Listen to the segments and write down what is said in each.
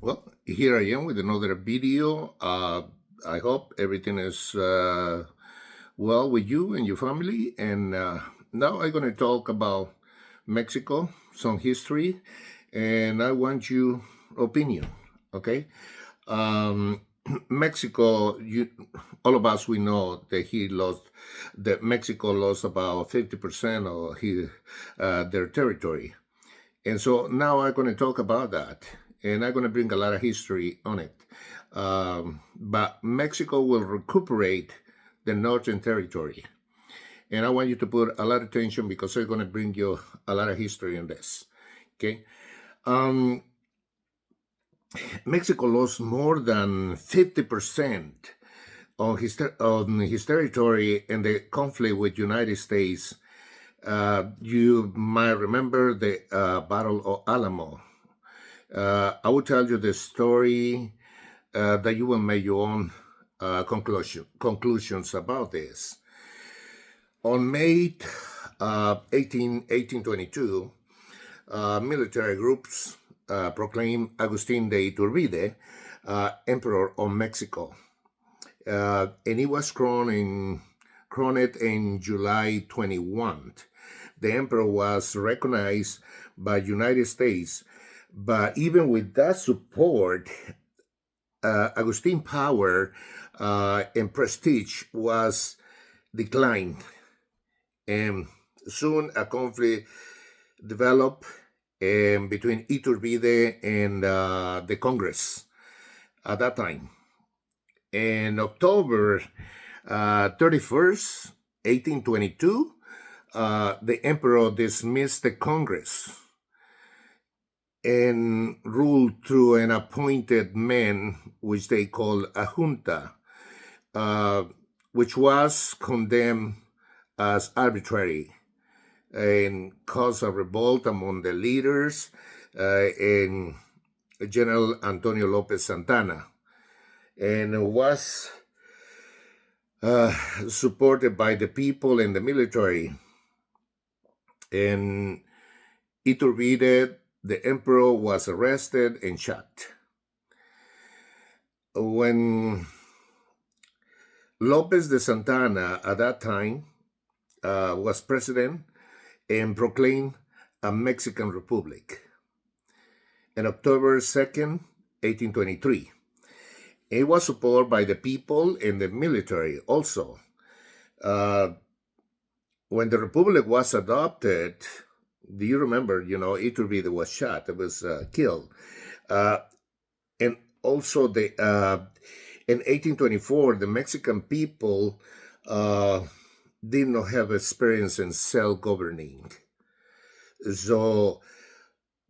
Well, here I am with another video. I hope everything is well with you and your family. And now I'm going to talk about Mexico, some history, and I want your opinion. Okay, um, Mexico. All of us we know that that Mexico lost about 50% of their territory. And so now I'm going to talk about that, and I'm going to bring a lot of history on it. But Mexico will recuperate the northern territory, and I want you to put a lot of attention because I'm going to bring you a lot of history on this. Okay, um, Mexico lost more than 50% on his territory in the conflict with United States. You might remember the Battle of Alamo. I will tell you the story that you will make your own conclusions about this. On May 1822, military groups proclaimed Agustin de Iturbide Emperor of Mexico. And he was crowned in July 21. The emperor was recognized by United States, but even with that support, Agustin power and prestige was declined, and soon a conflict developed between Iturbide and the Congress at that time. In October 31st, 1822, the emperor dismissed the Congress and ruled through an appointed man, which they call a junta, uh, which was condemned as arbitrary and caused a revolt among the leaders and General Antonio Lopez Santana, and was uh, supported by the people and the military. And Iturbide, the emperor, was arrested and shot. When Lopez de Santana, at that time, was president and proclaimed a Mexican Republic on October 2nd, 1823. It was supported by the people and the military also. Uh, when the Republic was adopted, do you remember, Iturbide was shot, it was killed. Uh, and also in 1824, the Mexican people did not have experience in self-governing. So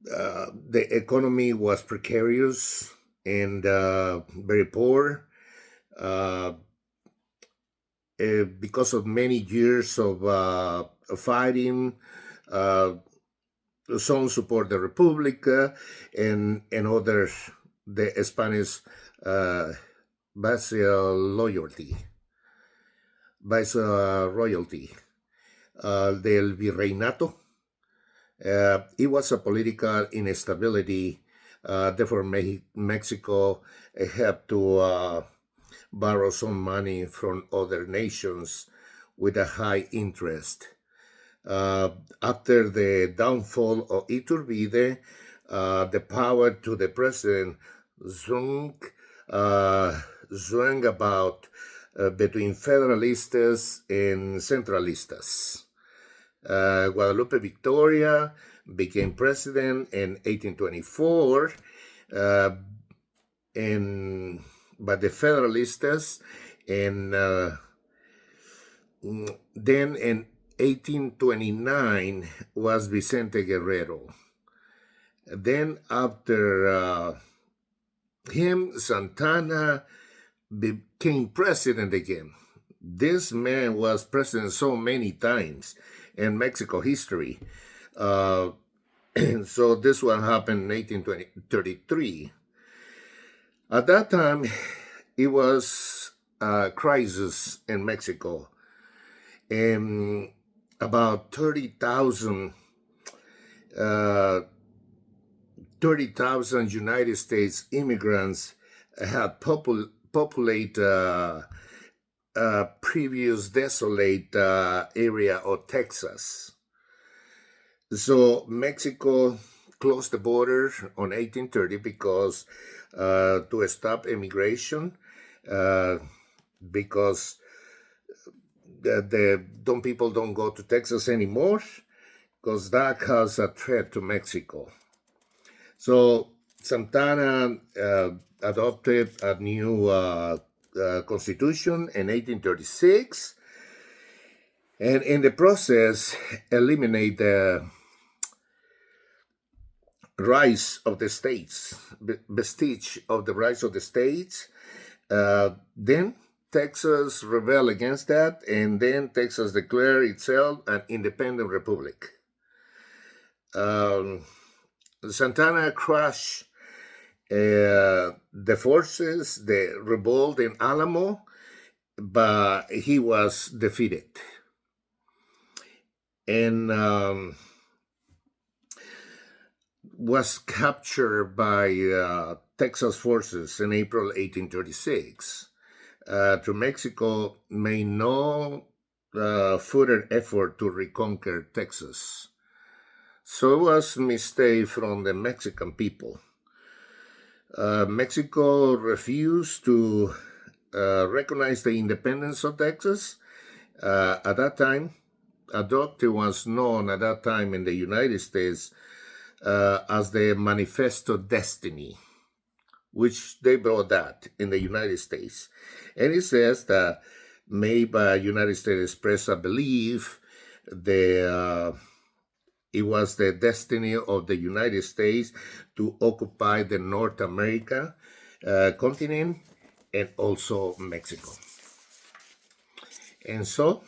the economy was precarious and very poor because of many years of fighting. Some support the Republic and others the Spanish loyalty, royalty, del virreinato. It was a political instability. Therefore, Mexico had to borrow some money from other nations with a high interest. After the downfall of Iturbide, the power to the president swung about between Federalistas and Centralistas. Guadalupe Victoria became president in 1824, by the Federalistas, and then in 1829 was Vicente Guerrero. Then after him, Santana became president again. This man was president so many times in Mexico history. And so this one happened in 1833. At that time, it was a crisis in Mexico, and about 30,000 30,000 United States immigrants had populate previous desolate area of Texas. So Mexico closed the border on 1830 because to stop immigration, uh, because people don't go to Texas anymore because that caused a threat to Mexico. So Santana adopted a new constitution in 1836, and in the process, eliminate the rise of the states, vestige of the rise of the states. Then Texas rebelled against that, and then Texas declared itself an independent republic. Santana crushed the forces, the revolt in Alamo, but he was defeated. And was captured by Texas forces in April 1836. To Mexico made no further effort to reconquer Texas. So it was a mistake from the Mexican people. Mexico refused to recognize the independence of Texas. At that time, a doctrine was known at that time in the United States as the Manifesto Destiny, which they brought that in the United States. And it says that made by United States Express a belief that it was the destiny of the United States to occupy the North America continent and also Mexico. And so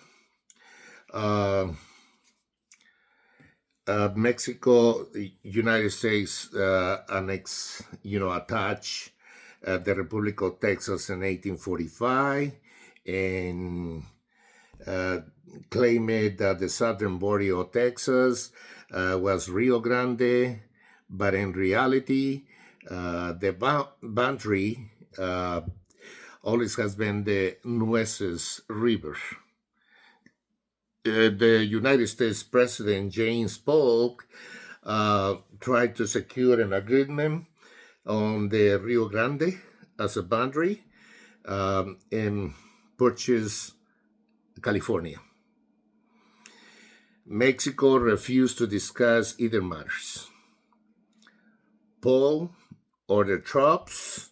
Mexico, United States attached the Republic of Texas in 1845 and claimed that the southern border of Texas was Rio Grande, but in reality, the boundary always has been the Nueces River. The United States President James Polk tried to secure an agreement on the Rio Grande as a boundary and purchase California. Mexico refused to discuss either matters. Polk ordered troops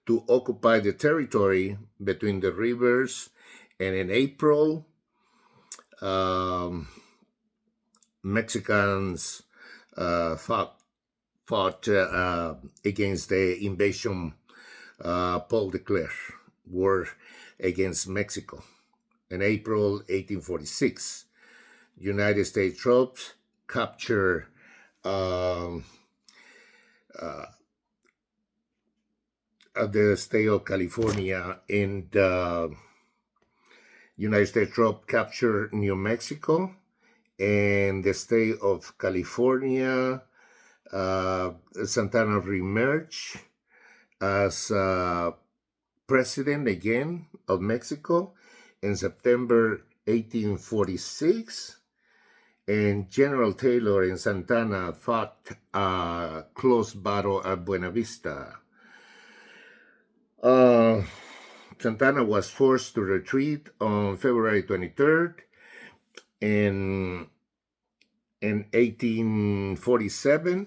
to occupy the territory between the rivers, and in April, Mexicans fought against the invasion. Polk declared war against Mexico. In April 1846, United States troops captured the state of California, and United States troops captured New Mexico and the state of California. Santana reemerged as president again of Mexico in September 1846, and General Taylor and Santana fought a close battle at Buena Vista. Santana was forced to retreat on February 23rd in 1847,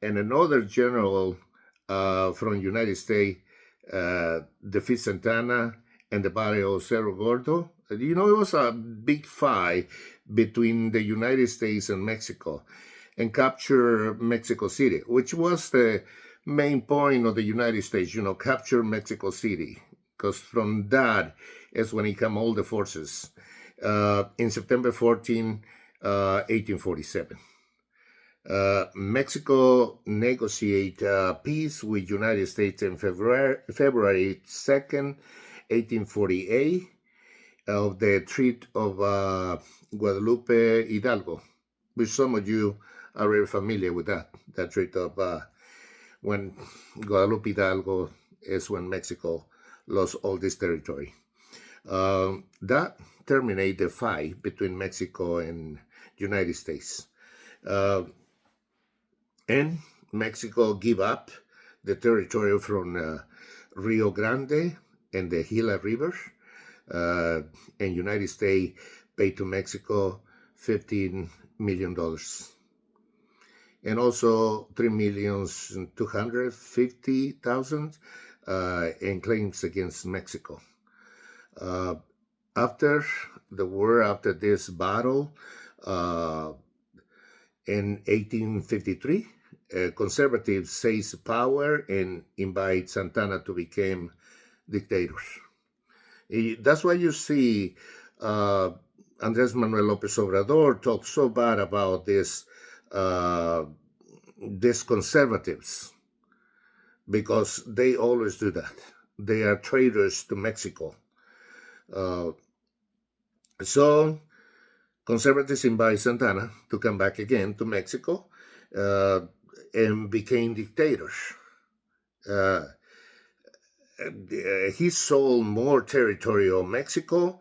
and another general from United States defeated Santana in the Battle of Cerro Gordo. It was a big fight between the United States and Mexico, and capture Mexico City, which was the main point of the United States, capture Mexico City, because from that is when it came all the forces in September 14, 1847. Mexico negotiate peace with United States in February 2nd, 1848, of the Treaty of Guadalupe Hidalgo, which some of you are very familiar with that treaty of when Guadalupe Hidalgo is when Mexico lost all this territory. That terminated the fight between Mexico and United States. Uh, and Mexico gave up the territory from Rio Grande and the Gila River, and United States paid to Mexico $15 million, and also 3,250,000 in claims against Mexico. Uh, after the war, after this battle, in 1853, conservatives seized power and invite Santana to become dictators. That's why you see Andrés Manuel López Obrador talk so bad about these conservatives, because they always do that. They are traitors to Mexico. So conservatives invite Santana to come back again to Mexico and became dictators. He sold more territory of Mexico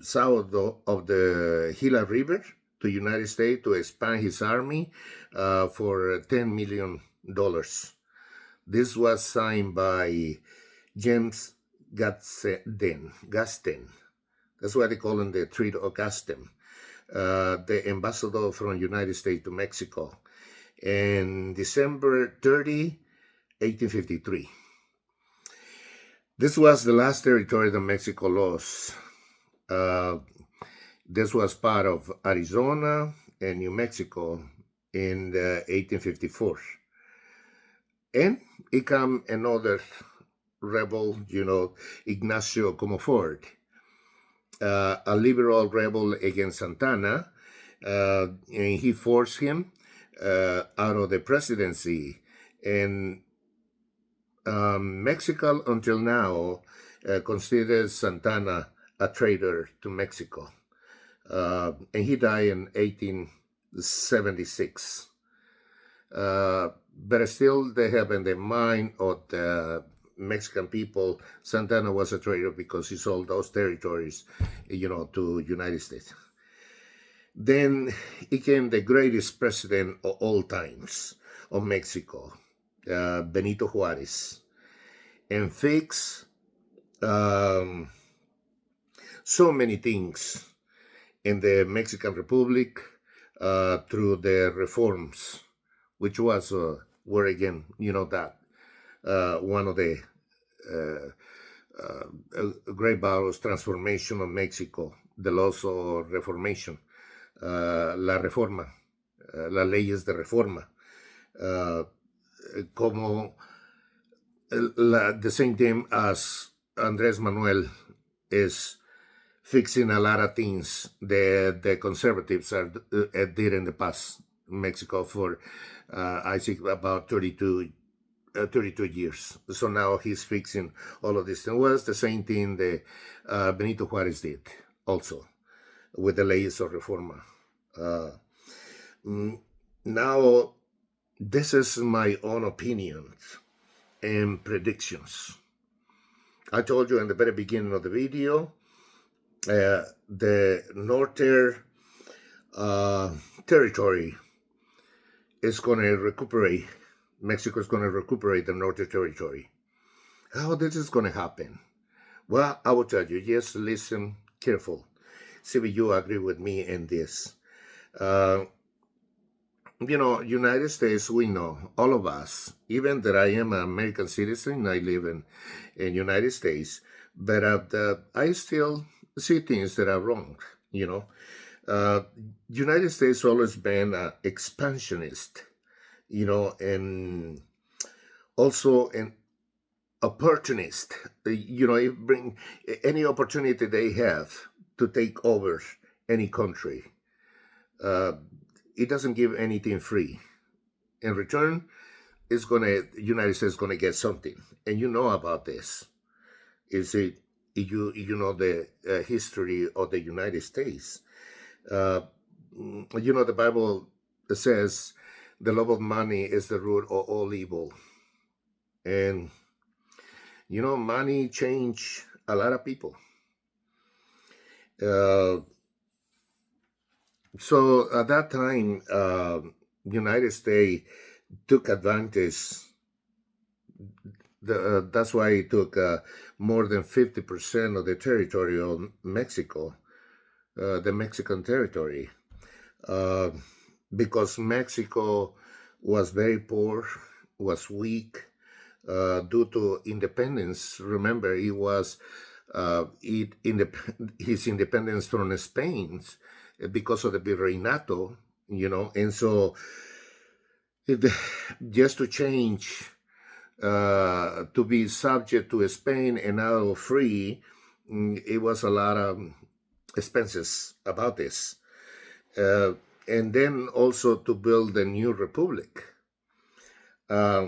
south of the Gila River to United States to expand his army for $10 million. This was signed by James Gadsden. That's why they call him the Treaty of Gadsden, the ambassador from United States to Mexico, in December 30, 1853. This was the last territory that Mexico lost. This was part of Arizona and New Mexico in 1854. And it came another rebel, Ignacio Comonfort, a liberal rebel against Santana, and he forced him out of the presidency. And Mexico, until now, considers Santana a traitor to Mexico. And he died in 1876. But still, they have in the mind of the Mexican people, Santana was a traitor because he sold those territories, to United States. Then he came the greatest president of all times of Mexico, Benito Juarez, and fixed so many things in the Mexican Republic through the reforms, which were again, that one of the great battles, transformation of Mexico, the laws of reformation, la reforma, las leyes de reforma, como the same time as Andrés Manuel is fixing a lot of things that the conservatives did in the past in Mexico for, I think, about 32 years. So now he's fixing all of this. And it was the same thing that Benito Juarez did also with the leyes of reforma. Now, this is my own opinion and predictions. I told you in the very beginning of the video, the northern territory is going to recuperate. Mexico is going to recuperate the northern territory. How this is going to happen? Well, I will tell you. Just listen careful. See if you agree with me in this. United States, we know, all of us, even that I am an American citizen, I live in United States, but I still see things that are wrong, United States always been expansionist, and also an opportunist. It bring any opportunity they have to take over any country. It doesn't give anything free. In return, United States is gonna get something, and you know about this. You know the history of the United States. The Bible says the love of money is the root of all evil. And, money changed a lot of people. Uh, so at that time, United States took advantage. That's why it took more than 50% of the territory of Mexico, the Mexican territory, uh, because Mexico was very poor, was weak due to independence. Remember, it was his independence from Spain because of the Virreinato, and so it, just to change to be subject to Spain and now free, it was a lot of expenses about this. Uh, and then also to build a new republic. Uh,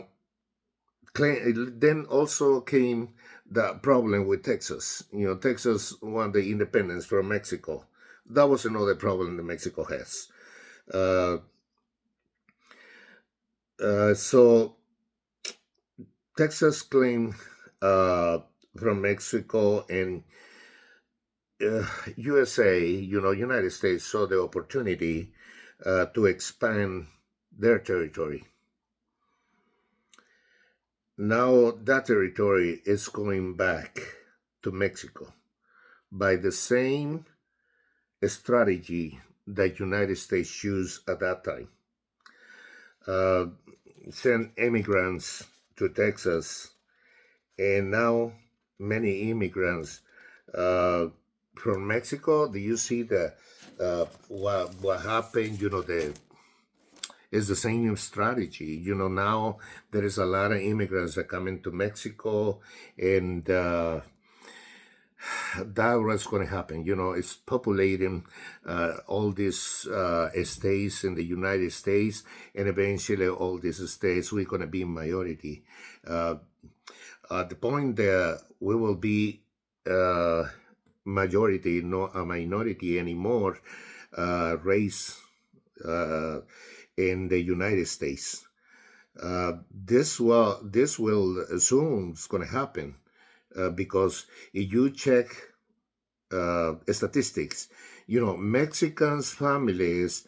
then also came the problem with Texas. Texas won the independence from Mexico. That was another problem that Mexico has. Uh, so Texas claimed from Mexico, and USA, United States saw the opportunity to expand their territory. Now that territory is going back to Mexico by the same strategy that United States used at that time. Send immigrants to Texas, and now many immigrants from Mexico. Do you see what happened? It's the same strategy. Now there is a lot of immigrants that come into Mexico, and that was going to happen. It's populating all these states in the United States, and eventually all these states we're going to be minority. At the point that we will be majority, not a minority anymore, race in the United States. This will soon is going to happen because if you check statistics, Mexicans families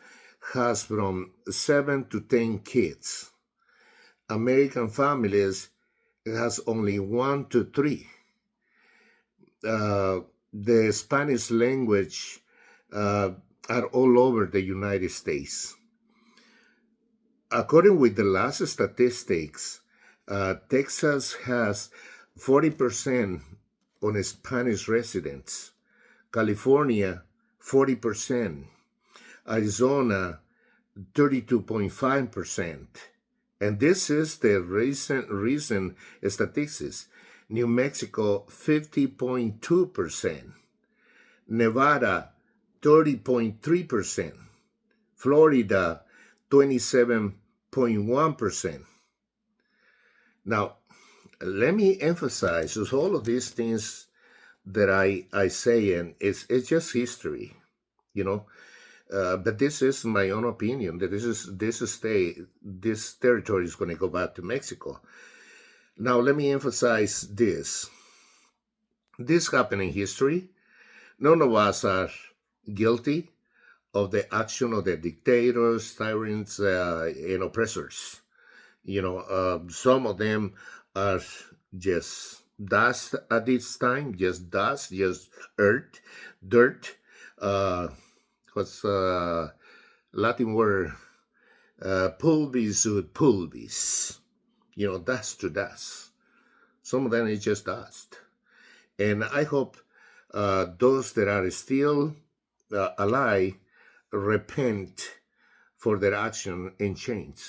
has from 7 to 10 kids. American families has only 1 to 3. The Spanish language are all over the United States. According with the last statistics, Texas has 40% on Spanish residents, California 40%, Arizona 32.5%, and this is the recent statistics. New Mexico 50.2%, Nevada 30.3%, Florida 27.1%. Now, let me emphasize all of these things that I say, and it's just history, but this is my own opinion that this territory is going to go back to Mexico. Now, let me emphasize this. This happened in history. None of us are guilty of the action of the dictators, tyrants, and oppressors. Some of them are just dust at this time, just dust, just earth, dirt. What's Latin word? Pulvis ut pulvis. Dust to dust. Some of them is just dust. And I hope those that are still alive repent for their action and change.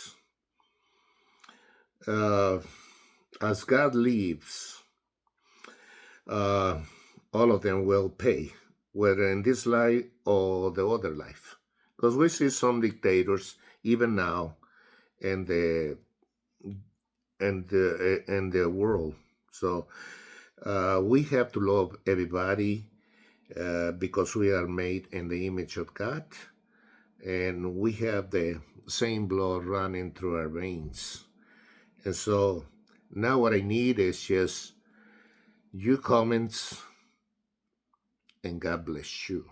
As God lives, all of them will pay, whether in this life or the other life. Because we see some dictators, even now, in the world. So we have to love everybody because we are made in the image of God. and we have the same blood running through our veins. And so now what I need is just your comments, and God bless you.